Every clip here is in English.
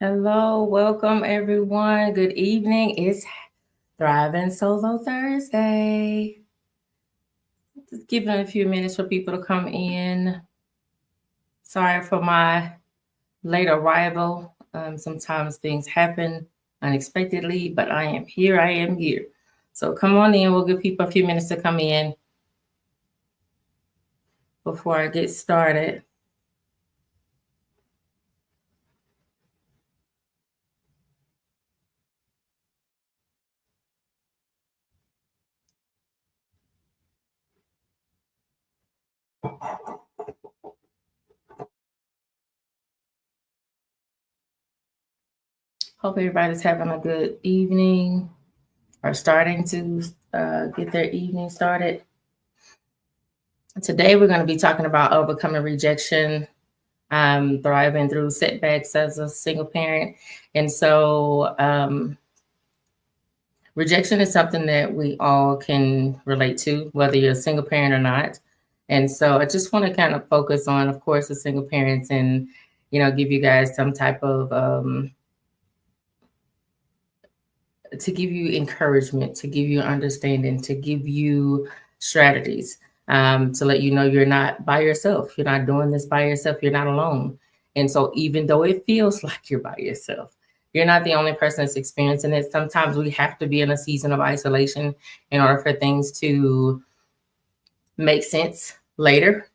Hello, welcome everyone. Good evening. It's Thriving Solo Thursday. Just giving a few minutes for people to come in. Sorry for my late arrival. Sometimes things happen unexpectedly, but I am here. I am here. So come on in. We'll give people a few minutes to come in before I get started. Hope everybody's having a good evening or starting to get their evening started. Today, we're going to be talking about overcoming rejection, thriving through setbacks as a single parent. And so, rejection is something that we all can relate to, whether you're a single parent or not. And so, I just want to kind of focus on, of course, the single parents and, give you guys some type of, to give you encouragement, to give you understanding, to give you strategies, to let you know you're not by yourself. You're not doing this by yourself. You're not alone. And so, even though it feels like you're by yourself, you're not the only person that's experiencing it. Sometimes we have to be in a season of isolation in order for things to make sense later.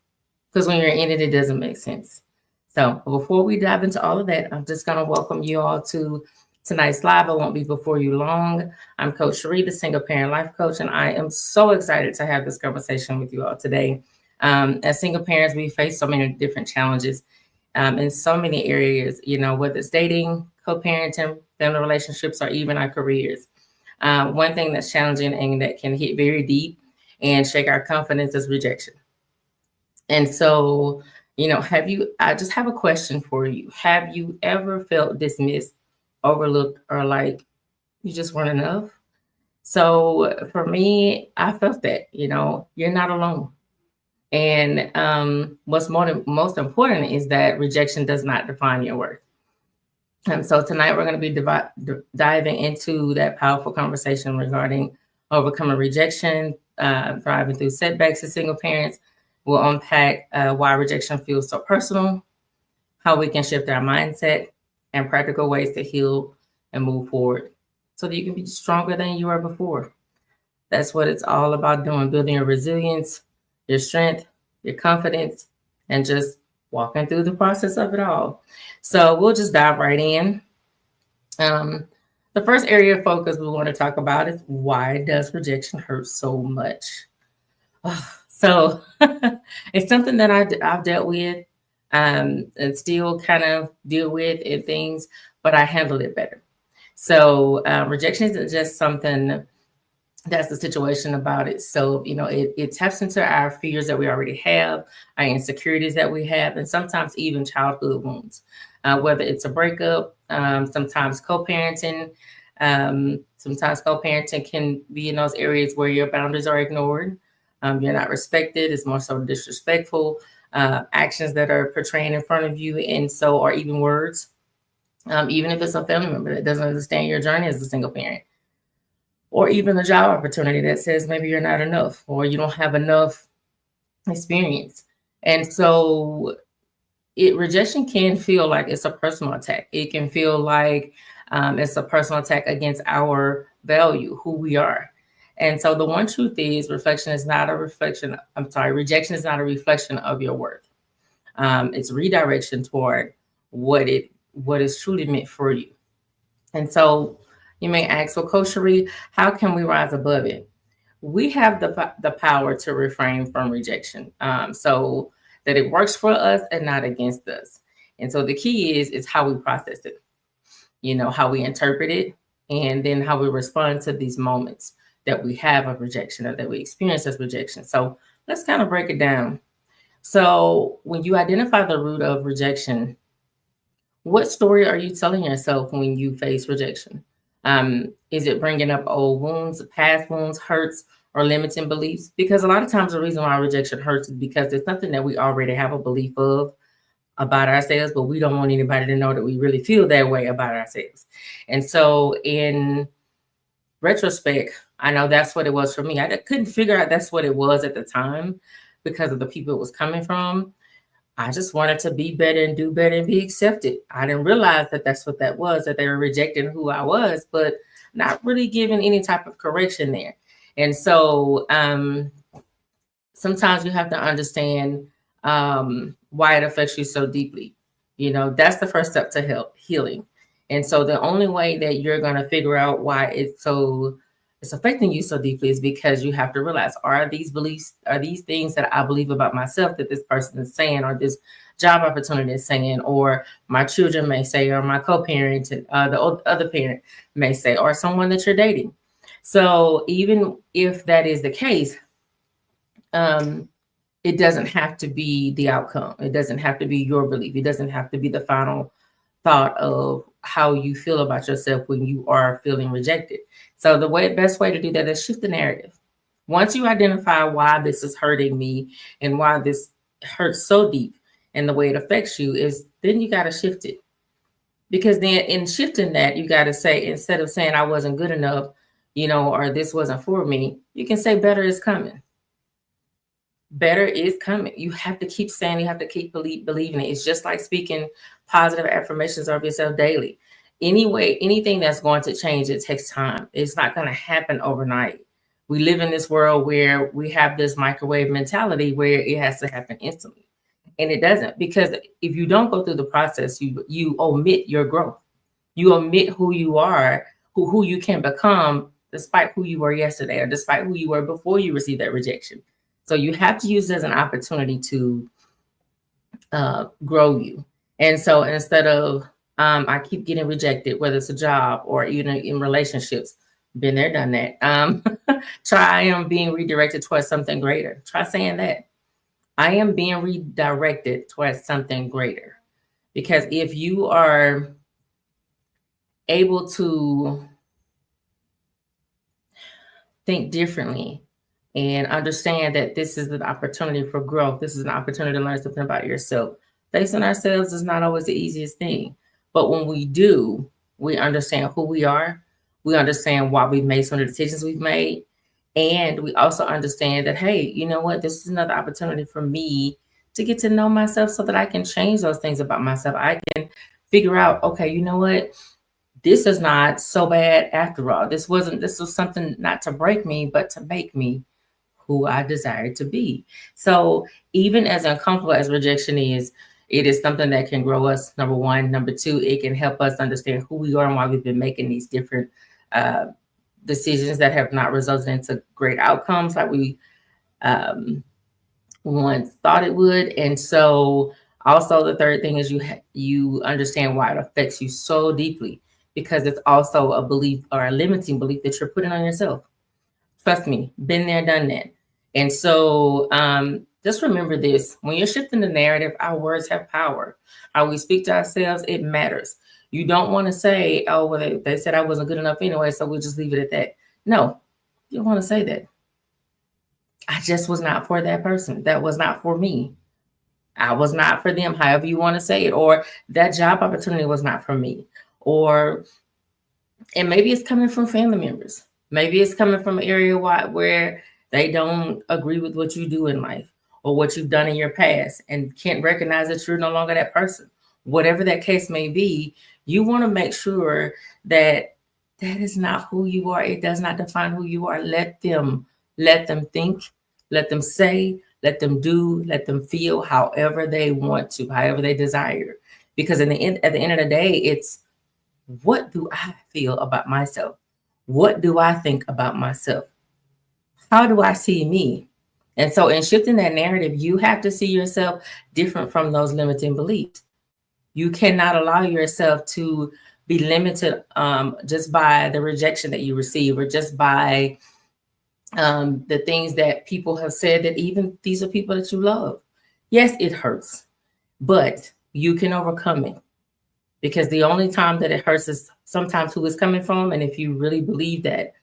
Because when you're in it, it doesn't make sense. So, before we dive into all of that, I'm just going to welcome you all to tonight's live. I won't be before you long. I'm Coach Sheree, the single parent life coach, and I am so excited to have this conversation with you all today. As single parents, we face so many different challenges in so many areas, whether it's dating, co-parenting, family relationships, or even our careers. One thing that's challenging and that can hit very deep and shake our confidence is rejection. And so, I just have a question for you. Have you ever felt dismissed, overlooked, or like you just weren't enough? So for me, I felt that, you're not alone. And what's most important is that rejection does not define your worth. So tonight we're going to be diving into that powerful conversation regarding overcoming rejection, thriving through setbacks as single parents. We'll unpack why rejection feels so personal, how we can shift our mindset, and practical ways to heal and move forward so that you can be stronger than you were before. That's what it's all about doing, building your resilience, your strength, your confidence, and just walking through the process of it all. So we'll just dive right in. Um, the first area of focus we want to talk about is why does rejection hurt so much? So it's something that I've dealt with and still kind of deal with in things, but I handled it better. So rejection isn't just something that's the situation about it. So, it taps into our fears that we already have, our insecurities that we have, and sometimes even childhood wounds, whether it's a breakup, sometimes co-parenting. Sometimes co-parenting can be in those areas where your boundaries are ignored. You're not respected. It's more so disrespectful actions that are portraying in front of you. And so, or even words, even if it's a family member that doesn't understand your journey as a single parent, or even a job opportunity that says maybe you're not enough or you don't have enough experience. And so rejection can feel like it's a personal attack. It can feel like it's a personal attack against our value, who we are. And so the one truth is rejection is not a reflection of your worth. It's redirection toward what is truly meant for you. And so you may ask, well, Coach Sheree, how can we rise above it? We have the power to refrain from rejection, so that it works for us and not against us. And so the key is how we process it, how we interpret it, and then how we respond to these moments that we have of rejection or that we experience as rejection. So let's kind of break it down. So when you identify the root of rejection, what story are you telling yourself when you face rejection? Is it bringing up old wounds, past wounds, hurts, or limiting beliefs? Because a lot of times the reason why rejection hurts is because it's something that we already have a belief of, about ourselves, but we don't want anybody to know that we really feel that way about ourselves. And so in retrospect, I know that's what it was for me. I couldn't figure out that's what it was at the time because of the people it was coming from. I just wanted to be better and do better and be accepted. I didn't realize that that's what that was, that they were rejecting who I was, but not really giving any type of correction there. And so sometimes you have to understand why it affects you so deeply. That's the first step to help healing. And so the only way that you're going to figure out why it's affecting you so deeply is because you have to realize, are these beliefs, are these things that I believe about myself that this person is saying, or this job opportunity is saying, or my children may say, or my co-parent, the other parent may say, or someone that you're dating. So even if that is the case, it doesn't have to be the outcome. It doesn't have to be your belief. It doesn't have to be the final thought of how you feel about yourself when you are feeling rejected. So the best way to do that is shift the narrative. Once you identify why this is hurting me and why this hurts so deep and the way it affects you, is then you got to shift it. Because then in shifting that, you got to say, instead of saying I wasn't good enough, or this wasn't for me, you can say better is coming. Better is coming. You have to keep saying, you have to keep believing it. It's just like speaking positive affirmations of yourself daily. Anyway, anything that's going to change, it takes time. It's not going to happen overnight. We live in this world where we have this microwave mentality where it has to happen instantly. And it doesn't, because if you don't go through the process, you omit your growth. You omit who you are, who you can become, despite who you were yesterday or despite who you were before you received that rejection. So you have to use it as an opportunity to grow you. And so instead of I keep getting rejected, whether it's a job or even in relationships, been there, done that. Try I am being redirected towards something greater. Try saying that. I am being redirected towards something greater. Because if you are able to think differently and understand that this is an opportunity for growth, this is an opportunity to learn something about yourself. Facing ourselves is not always the easiest thing. But when we do, we understand who we are. We understand why we've made some of the decisions we've made. And we also understand that, hey, you know what? This is another opportunity for me to get to know myself so that I can change those things about myself. I can figure out, okay, you know what? This is not so bad after all. This was something not to break me, but to make me who I desire to be. So even as uncomfortable as rejection is, it is something that can grow us, number one. Number two, it can help us understand who we are and why we've been making these different decisions that have not resulted into great outcomes like we once thought it would. And so also the third thing is you understand why it affects you so deeply, because it's also a belief or a limiting belief that you're putting on yourself. Trust me, been there, done that. And so just remember this: when you're shifting the narrative, our words have power. How we speak to ourselves, it matters. You don't want to say, oh, well, they said I wasn't good enough anyway, so we'll just leave it at that. No, you don't want to say that. I just was not for that person. That was not for me. I was not for them, however you want to say it. Or that job opportunity was not for me. And maybe it's coming from family members. Maybe it's coming from an area where they don't agree with what you do in life or what you've done in your past and can't recognize that you're no longer that person. Whatever that case may be, you want to make sure that that is not who you are. It does not define who you are. Let them think, let them say, let them do, let them feel however they want to, however they desire. Because at the end of the day, it's, what do I feel about myself? What do I think about myself? How do I see me? And so in shifting that narrative, you have to see yourself different from those limiting beliefs. You cannot allow yourself to be limited just by the rejection that you receive, or just by the things that people have said, that even these are people that you love. Yes, it hurts, but you can overcome it. Because the only time that it hurts is sometimes who it's coming from, and if you really believe that,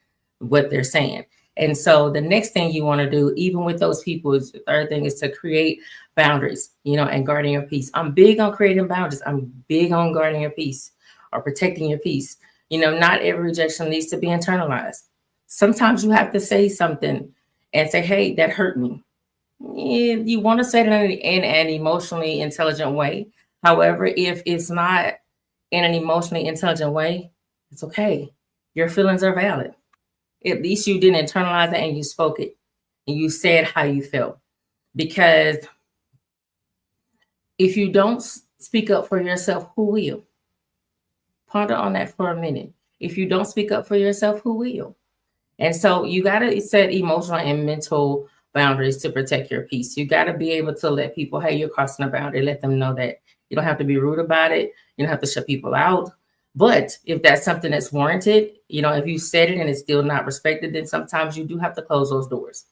what they're saying. And so the next thing you want to do, even with those people, is the third thing is to create boundaries, and guarding your peace. I'm big on creating boundaries. I'm big on guarding your peace or protecting your peace. Not every rejection needs to be internalized. Sometimes you have to say something and say, hey, that hurt me. You want to say it in an emotionally intelligent way. However, if it's not in an emotionally intelligent way, it's okay. Your feelings are valid. At least you didn't internalize it and you spoke it and you said how you felt. Because if you don't speak up for yourself, who will? Ponder on that for a minute. If you don't speak up for yourself, who will? And so you got to set emotional and mental boundaries to protect your peace. You got to be able to let people, hey, you're crossing a boundary. Let them know that you don't have to be rude about it. You don't have to shut people out. But if that's something that's warranted, if you said it and it's still not respected, then sometimes you do have to close those doors.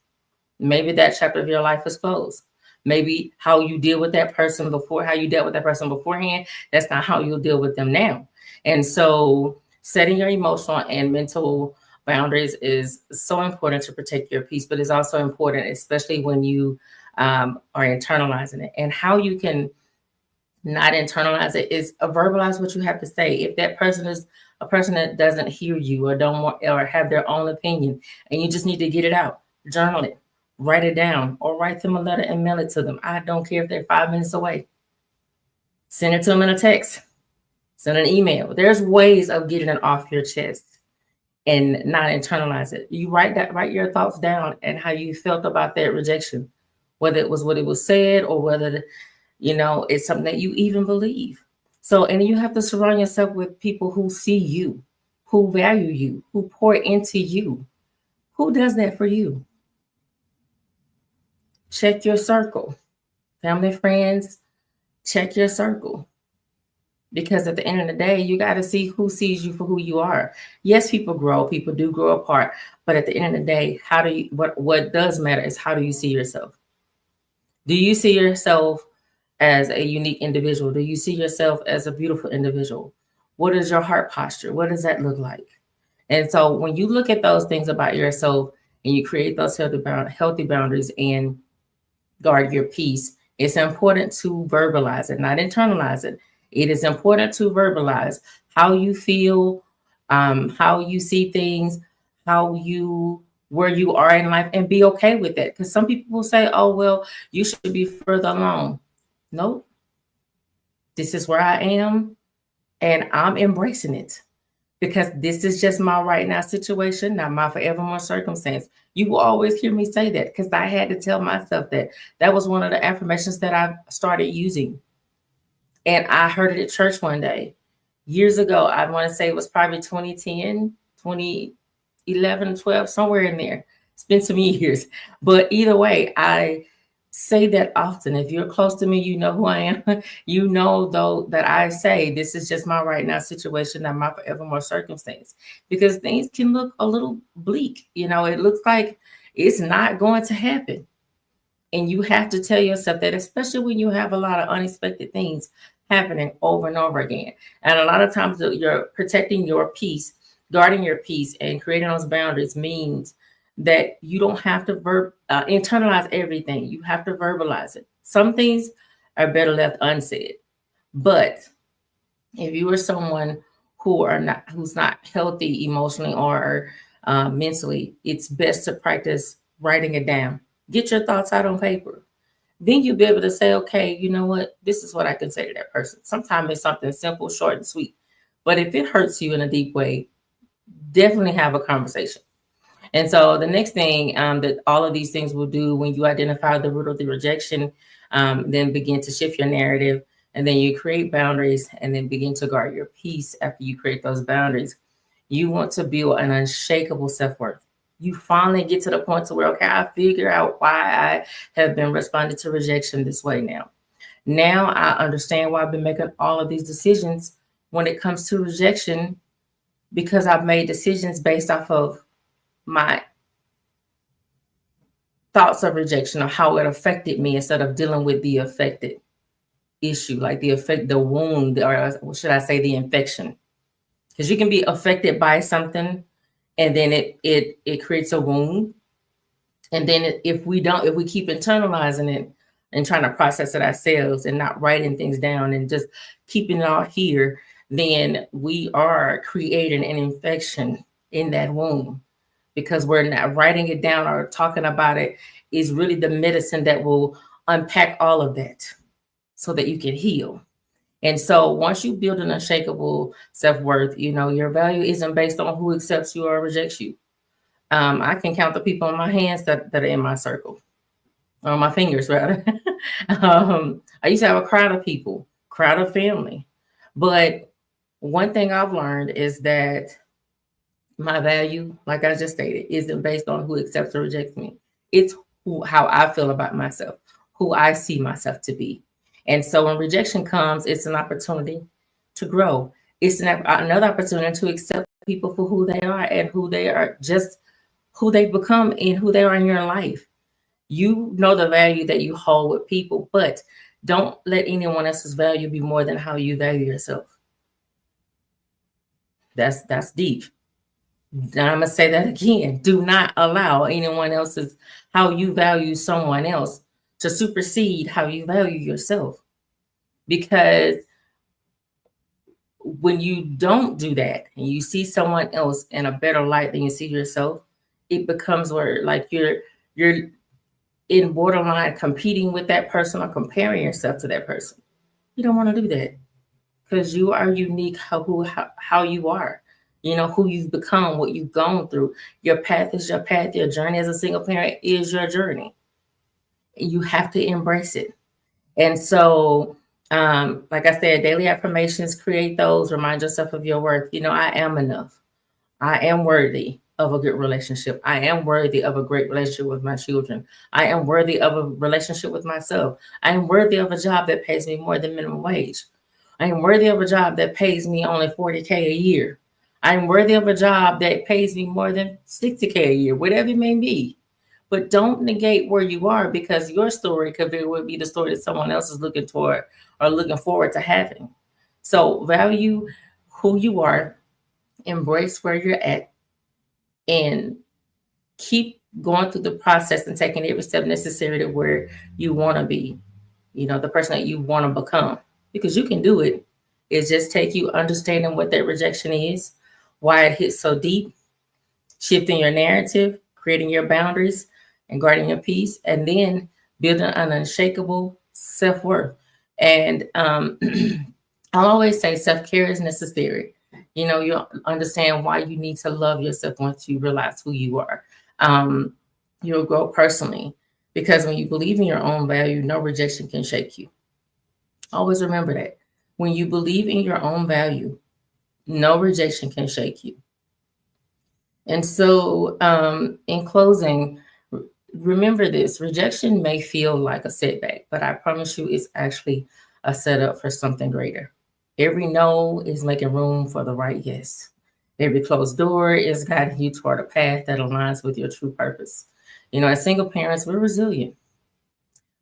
Maybe that chapter of your life is closed. Maybe how you deal with that person before, how you dealt with that person beforehand, that's not how you'll deal with them now. And so setting your emotional and mental boundaries is so important to protect your peace, but it's also important, especially when you are internalizing it. And how you can not internalize it is verbalize what you have to say. If that person is a person that doesn't hear you or don't want or have their own opinion, and you just need to get it out, journal it, write it down, or write them a letter and mail it to them. I don't care if they're 5 minutes away. Send it to them in a text, send an email. There's ways of getting it off your chest and not internalize it. You write your thoughts down and how you felt about that rejection, whether it was what it was said or whether it's something that you even believe. So, and you have to surround yourself with people who see you, who value you, who pour into you. Who does that for you? Check your circle. Family, friends, check your circle. Because at the end of the day, you got to see who sees you for who you are. Yes, people grow, people do grow apart, but at the end of the day, what does matter is how do you see yourself? Do you see yourself as a unique individual? Do you see yourself as a beautiful individual? What is your heart posture? What does that look like? And so when you look at those things about yourself and you create those healthy boundaries and guard your peace, it's important to verbalize it, not internalize it. It is important to verbalize how you feel, how you see things, where you are in life, and be okay with it. Because some people will say, oh, well, you should be further along. Nope. This is where I am, and I'm embracing it because this is just my right now situation, not my forevermore circumstance. You will always hear me say that because I had to tell myself that. That was one of the affirmations that I started using. And I heard it at church one day years ago. I want to say it was probably 2010, 2011, 12, somewhere in there. It's been some years. But either way, I say that often. If you're close to me, you know who I am. You know, though, that I say this is just my right now situation, not my forevermore circumstance. Because things can look a little bleak. It looks like it's not going to happen. And you have to tell yourself that, especially when you have a lot of unexpected things happening over and over again. And a lot of times you're protecting your peace, guarding your peace, and creating those boundaries means that you don't have to internalize everything. You have to verbalize it. Some things are better left unsaid. But if you are someone who's not healthy emotionally or mentally, it's best to practice writing it down. Get your thoughts out on paper. Then you'll be able to say, okay, you know what? This is what I can say to that person. Sometimes it's something simple, short, and sweet. But if it hurts you in a deep way, definitely have a conversation. And so the next thing that all of these things will do when you identify the root of the rejection, then begin to shift your narrative, and then you create boundaries, and then begin to guard your peace after you create those boundaries. You want to build an unshakable self-worth. You finally get to the point to where, okay, I figure out why I have been responding to rejection this way now. Now I understand why I've been making all of these decisions when it comes to rejection, because I've made decisions based off of my thoughts of rejection or how it affected me instead of dealing with the affected issue, like the wound, or should I say the infection? Because you can be affected by something and then it creates a wound, And then if we keep internalizing it and trying to process it ourselves and not writing things down and just keeping it all here, then we are creating an infection in that womb, because we're not writing it down or talking about it is really the medicine that will unpack all of that so that you can heal. And so once you build an unshakable self-worth, your value isn't based on who accepts you or rejects you. I can count the people on my hands that are in my circle, on my fingers rather. I used to have a crowd of people, crowd of family. But one thing I've learned is that my value, like I just stated, isn't based on who accepts or rejects me. It's how I feel about myself, who I see myself to be. And so when rejection comes, it's an opportunity to grow. It's another opportunity to accept people for who they are and who they are, just who they've become and who they are in your life. You know the value that you hold with people, but don't let anyone else's value be more than how you value yourself. That's deep. And I'm gonna say that again. Do not allow anyone else's how you value someone else to supersede how you value yourself. Because when you don't do that and you see someone else in a better light than you see yourself, it becomes where like you're in borderline competing with that person or comparing yourself to that person. You don't want to do that, because you are unique how you are. You know who you've become, what you've gone through. Your path is your path. Your journey as a single parent is your journey. You have to embrace it. And so, like I said, daily affirmations, create those, remind yourself of your worth. I am enough. I am worthy of a good relationship. I am worthy of a great relationship with my children. I am worthy of a relationship with myself. I am worthy of a job that pays me more than minimum wage. I am worthy of a job that pays me only 40K a year. I am worthy of a job that pays me more than 60K a year, whatever it may be. But don't negate where you are, because your story could very well be the story that someone else is looking toward or looking forward to having. So value who you are, embrace where you're at, and keep going through the process and taking every step necessary to where you want to be, the person that you want to become, because you can do it. It just take you understanding what that rejection is, why it hits so deep, shifting your narrative, creating your boundaries, and guarding your peace, and then building an unshakable self worth. And I'll always say self care is necessary. You understand why you need to love yourself once you realize who you are. Um, you'll grow personally, because when you believe in your own value, no rejection can shake you. Always remember that. When you believe in your own value, no rejection can shake you. And so, in closing, remember this: rejection may feel like a setback, but I promise you it's actually a setup for something greater. Every no is making room for the right yes. Every closed door is guiding you toward a path that aligns with your true purpose. As single parents, we're resilient.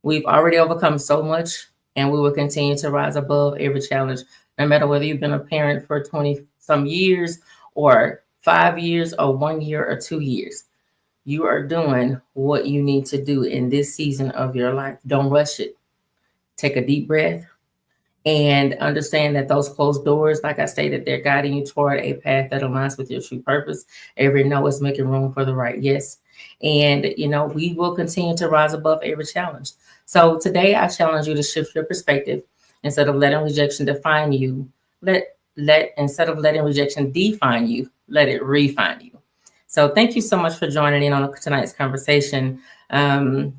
We've already overcome so much, and we will continue to rise above every challenge, no matter whether you've been a parent for 20 some years, or 5 years, or 1 year, or 2 years. You are doing what you need to do in this season of your life. Don't rush it. Take a deep breath and understand that those closed doors, like I stated, they're guiding you toward a path that aligns with your true purpose. Every no is making room for the right yes. And, we will continue to rise above every challenge. So today I challenge you to shift your perspective. Instead of letting rejection define you, instead of letting rejection define you, let it refine you. So thank you so much for joining in on tonight's conversation. And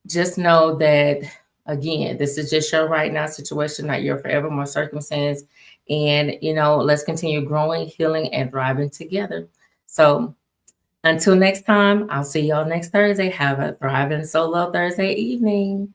just know that, again, this is just your right now situation, not your forevermore circumstance. And, let's continue growing, healing, and thriving together. So until next time, I'll see y'all next Thursday. Have a thriving solo Thursday evening.